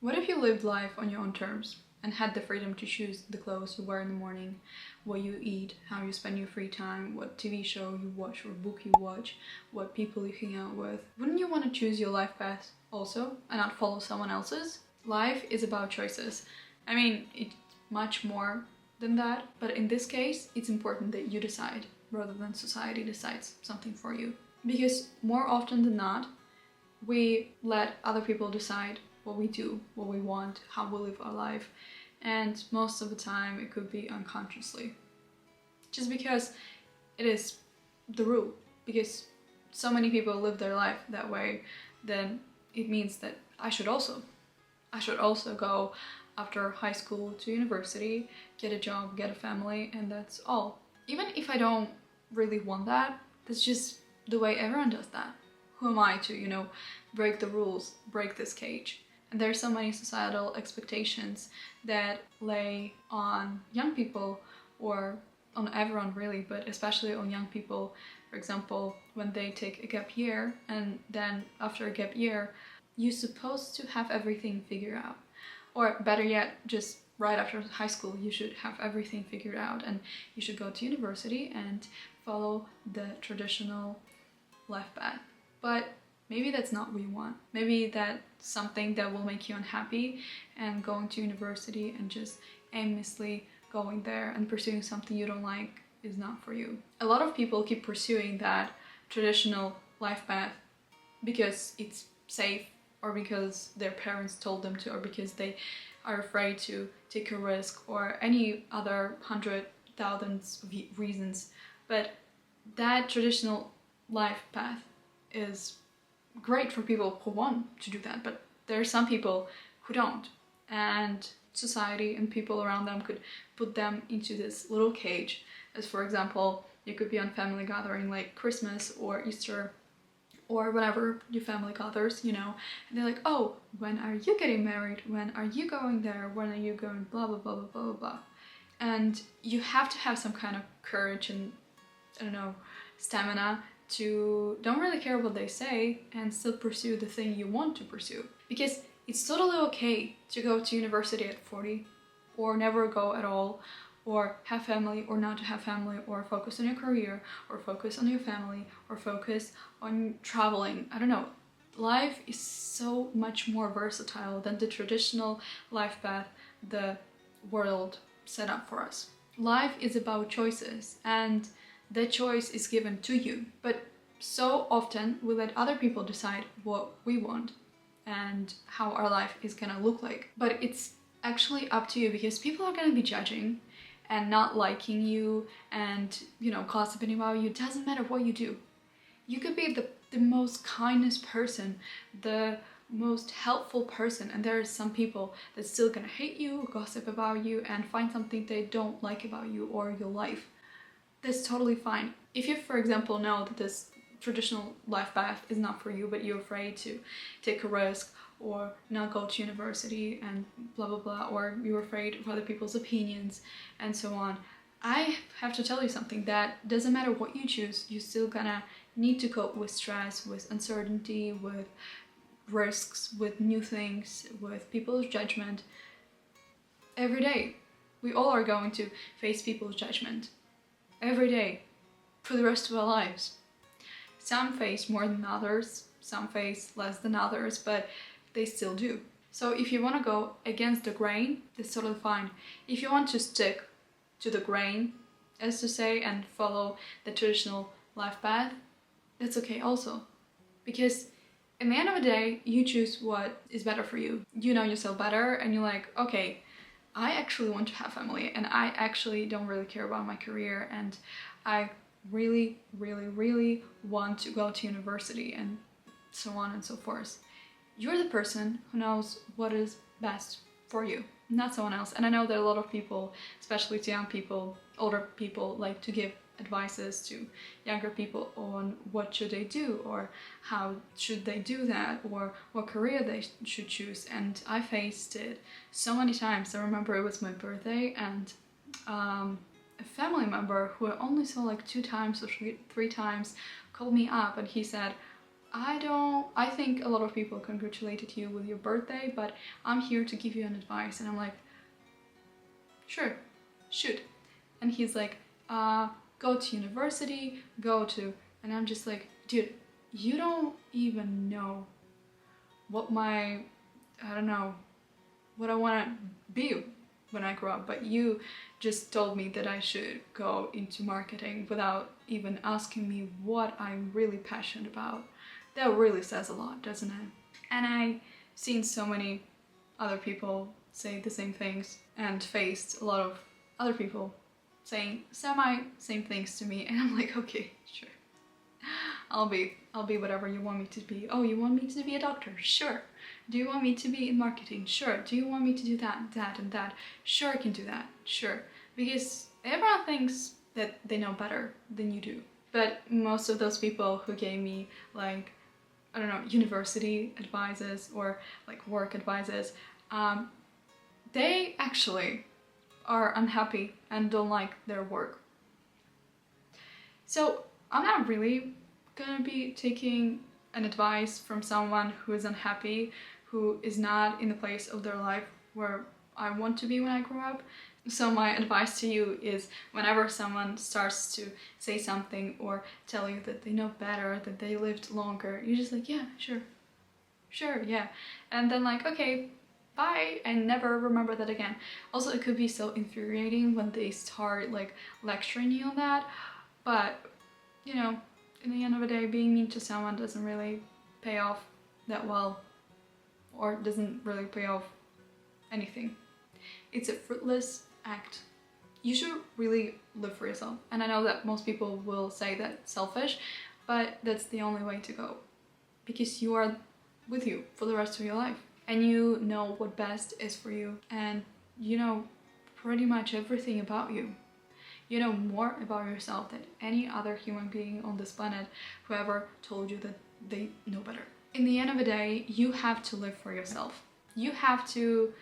What if you lived life on your own terms and had the freedom to choose the clothes you wear in the morning, what you eat, how you spend your free time, what TV show you watch or book you watch, what people you hang out with? Wouldn't you want to choose your life path also and not follow someone else's? Life is about choices. I mean, it's much more than that, but in this case, it's important that you decide rather than society decides something for you. Because more often than not, we let other people decide what we do, what we want, how we live our life, and most of the time it could be unconsciously. Just because it is the rule, because so many people live their life that way, then it means that I should also go after high school to university, get a job, get a family, and that's all. Even if I don't really want that, that's just the way everyone does that. Who am I to, break the rules, break this cage? And there's so many societal expectations that lay on young people, or on everyone really, but especially on young people. For example, when they take a gap year, and then after a gap year, you're supposed to have everything figured out. Or better yet, just right after high school, you should have everything figured out and you should go to university and follow the traditional life path. But maybe that's not what you want. Maybe that's something that will make you unhappy, and going to university and just aimlessly going there and pursuing something you don't like is not for you. A lot of people keep pursuing that traditional life path because it's safe, or because their parents told them to, or because they are afraid to take a risk, or any other hundred thousands of reasons. But that traditional life path is great for people who want to do that, but there are some people who don't, and society and people around them could put them into this little cage. As for example, you could be on family gathering like Christmas or Easter or whenever your family gathers, and they're like, oh, when are you getting married? When are you going there? When are you going blah blah blah blah blah blah blah. And you have to have some kind of courage and, I don't know, stamina to don't really care what they say and still pursue the thing you want to pursue. Because it's totally okay to go to university at 40, or never go at all, or have family or not to have family, or focus on your career, or focus on your family, or focus on traveling. I don't know. Life is so much more versatile than the traditional life path the world set up for us. Life is about choices, and the choice is given to you. But so often we let other people decide what we want and how our life is gonna look like. But it's actually up to you, because people are gonna be judging and not liking you and, gossiping about you. It doesn't matter what you do. You could be the most kindest person, the most helpful person, and there are some people that's still gonna hate you, gossip about you, and find something they don't like about you or your life. That's totally fine. If you, for example, know that this traditional life path is not for you, but you're afraid to take a risk or not go to university and blah blah blah, or you're afraid of other people's opinions and so on, I have to tell you something: that doesn't matter what you choose, you're still gonna need to cope with stress, with uncertainty, with risks, with new things, with people's judgment. Every day, we all are going to face people's judgment. Every day, for the rest of our lives. Some face more than others, some face less than others, but they still do. So if you want to go against the grain, that's totally fine. If you want to stick to the grain, as to say, and follow the traditional life path, that's okay also. Because in the end of the day, you choose what is better for you. You know yourself better, and you're like, okay, I actually want to have family, and I actually don't really care about my career, and I really, really, really want to go to university, and so on and so forth. You're the person who knows what is best for you, not someone else. And I know that a lot of people, especially to young people, older people, like to give advices to younger people on what should they do, or how should they do that, or what career they should choose. And I faced it so many times. I remember it was my birthday, and a family member who I only saw like 2 times or 3 times called me up, and he said, I think a lot of people congratulated you with your birthday, but I'm here to give you an advice. And I'm like, sure, shoot. And he's like, go to university, and I'm just like, dude, you don't even know what I don't know, what I want to be when I grow up, but you just told me that I should go into marketing without even asking me what I'm really passionate about. That really says a lot, doesn't it? And I've seen so many other people say the same things and faced a lot of other people saying same things to me, and I'm like, okay, sure. I'll be whatever you want me to be. Oh, you want me to be a doctor? Sure. Do you want me to be in marketing? Sure. Do you want me to do that, and that? Sure, I can do that. Sure. Because everyone thinks that they know better than you do. But most of those people who gave me, like, I don't know, university advices or like work advices, they actually are unhappy and don't like their work. So I'm not really gonna be taking an advice from someone who is unhappy, who is not in the place of their life where I want to be when I grow up. So my advice to you is, whenever someone starts to say something or tell you that they know better, that they lived longer, you're just like, yeah, sure, yeah. And then like, okay, bye, and never remember that again. Also, it could be so infuriating when they start like lecturing you on that, but you know, in the end of the day, being mean to someone doesn't really pay off that well, or doesn't really pay off anything. It's a fruitless act. You should really live for yourself. And I know that most people will say that it's selfish, but that's the only way to go. Because you are with you for the rest of your life. And you know what best is for you. And you know pretty much everything about you. You know more about yourself than any other human being on this planet who ever told you that they know better. In the end of the day, you have to live for yourself. You have to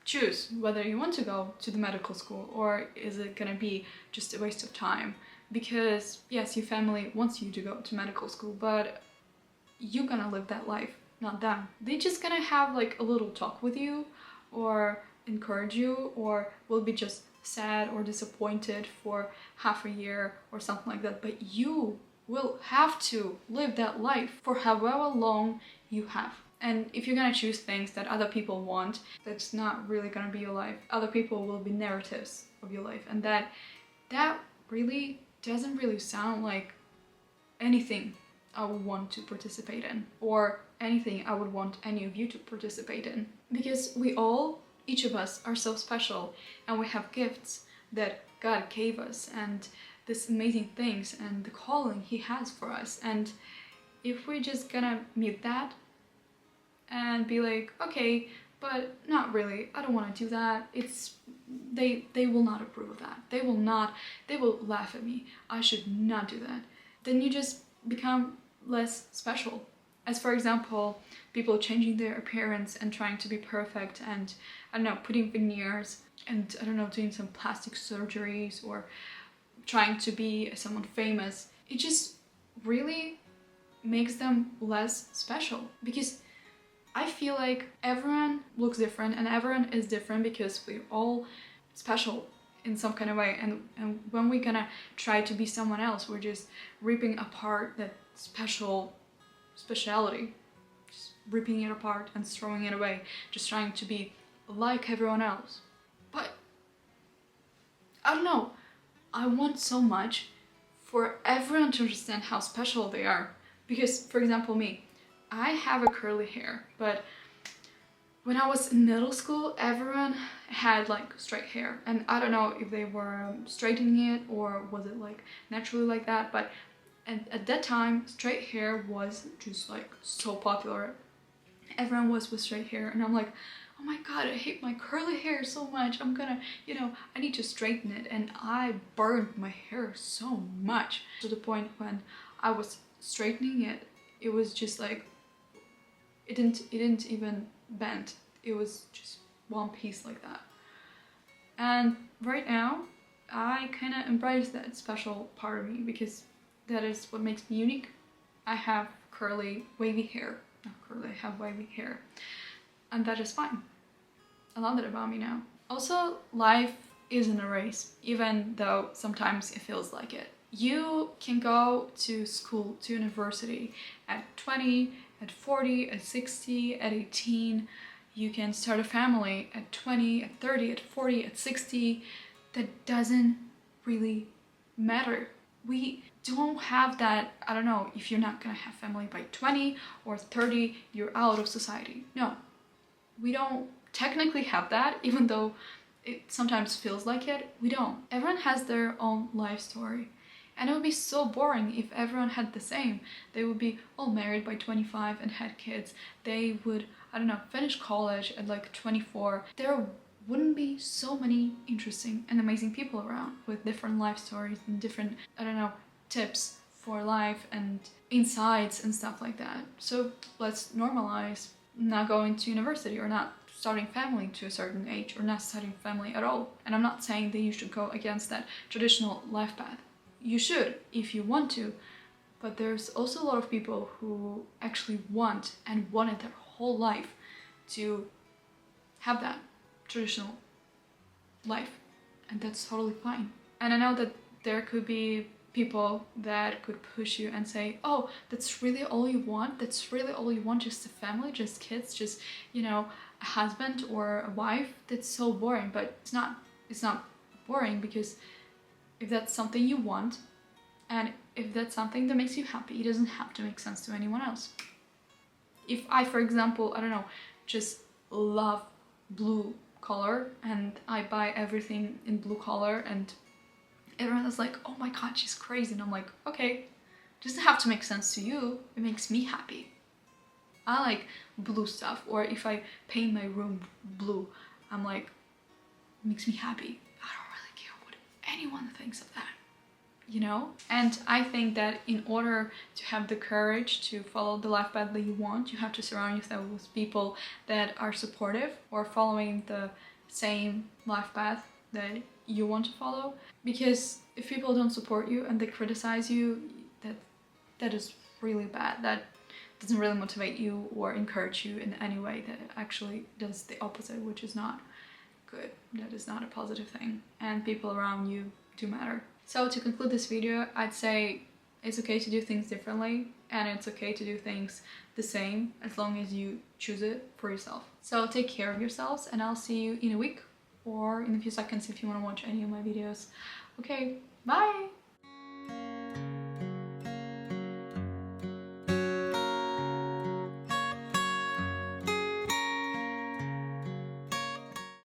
choose whether you want to go to the medical school, or is it gonna be just a waste of time? Because yes, your family wants you to go to medical school, but you're gonna live that life, not them. They're just gonna have like a little talk with you or encourage you, or will be just sad or disappointed for half a year or something like that. But you will have to live that life for however long you have. And if you're gonna choose things that other people want, that's not really gonna be your life. Other people will be narratives of your life, and that really doesn't really sound like anything I would want to participate in, or anything I would want any of you to participate in. Because each of us are so special, and we have gifts that God gave us, and these amazing things, and the calling He has for us. And if we're just gonna mute that and be like, okay, but not really, I don't want to do that, they will not approve of that. They will laugh at me. I should not do that. Then you just become less special. As for example, people changing their appearance and trying to be perfect, and I don't know, putting veneers, and I don't know, doing some plastic surgeries, or trying to be someone famous. It just really makes them less special, because I feel like everyone looks different, and everyone is different because we're all special in some kind of way. And when we're gonna try to be someone else, we're just ripping apart that speciality, just ripping it apart and throwing it away, just trying to be like everyone else. But I don't know, I want so much for everyone to understand how special they are. Because, for example, me, I have a curly hair, but when I was in middle school, everyone had like straight hair, and I don't know if they were straightening it or was it like naturally like that, but at that time straight hair was just like so popular. Everyone was with straight hair, and I'm like, oh my god, I hate my curly hair so much. I'm gonna, I need to straighten it. And I burned my hair so much to the point when I was straightening it, it was just like, it didn't even bend. It was just one piece like that. And right now, I kind of embrace that special part of me, because that is what makes me unique. I have curly, wavy hair. Not curly, I have wavy hair. And that is fine. I love that about me now. Also, life isn't a race, even though sometimes it feels like it. You can go to school, to university at 20, at 40, at 60, at 18. You can start a family at 20, at 30, at 40, at 60. That doesn't really matter. We don't have that, I don't know, if you're not gonna have family by 20 or 30, you're out of society. No, we don't technically have that, even though it sometimes feels like it. We don't. Everyone has their own life story. And it would be so boring if everyone had the same. They would be all married by 25 and had kids. They would, I don't know, finish college at like 24. There wouldn't be so many interesting and amazing people around with different life stories and different, I don't know, tips for life and insights and stuff like that. So let's normalize not going to university or not starting family to a certain age or not starting family at all. And I'm not saying that you should go against that traditional life path. You should if you want to, but there's also a lot of people who actually want and wanted their whole life to have that traditional life, and that's totally fine. And I know that there could be people that could push you and say, oh, that's really all you want? That's really all you want? Just a family, just kids, just, you know, a husband or a wife? That's so boring. But it's not boring, because if that's something you want and if that's something that makes you happy, it doesn't have to make sense to anyone else. If I, for example, I don't know, just love blue color and I buy everything in blue color and everyone is like, oh my god, she's crazy, and I'm like, okay, it doesn't have to make sense to you, it makes me happy. I like blue stuff. Or if I paint my room blue, I'm like, it makes me happy. I don't really care what anyone thinks of that, you know? And I think that in order to have the courage to follow the life path that you want, you have to surround yourself with people that are supportive or following the same life path that you want to follow. Because if people don't support you and they criticize you, that is really bad. That doesn't really motivate you or encourage you in any way. That actually does the opposite, which is not good. That is not a positive thing. And people around you do matter. So to conclude this video, I'd say it's okay to do things differently, and it's okay to do things the same as long as you choose it for yourself. So take care of yourselves, and I'll see you in a week or in a few seconds if you want to watch any of my videos. Okay, bye!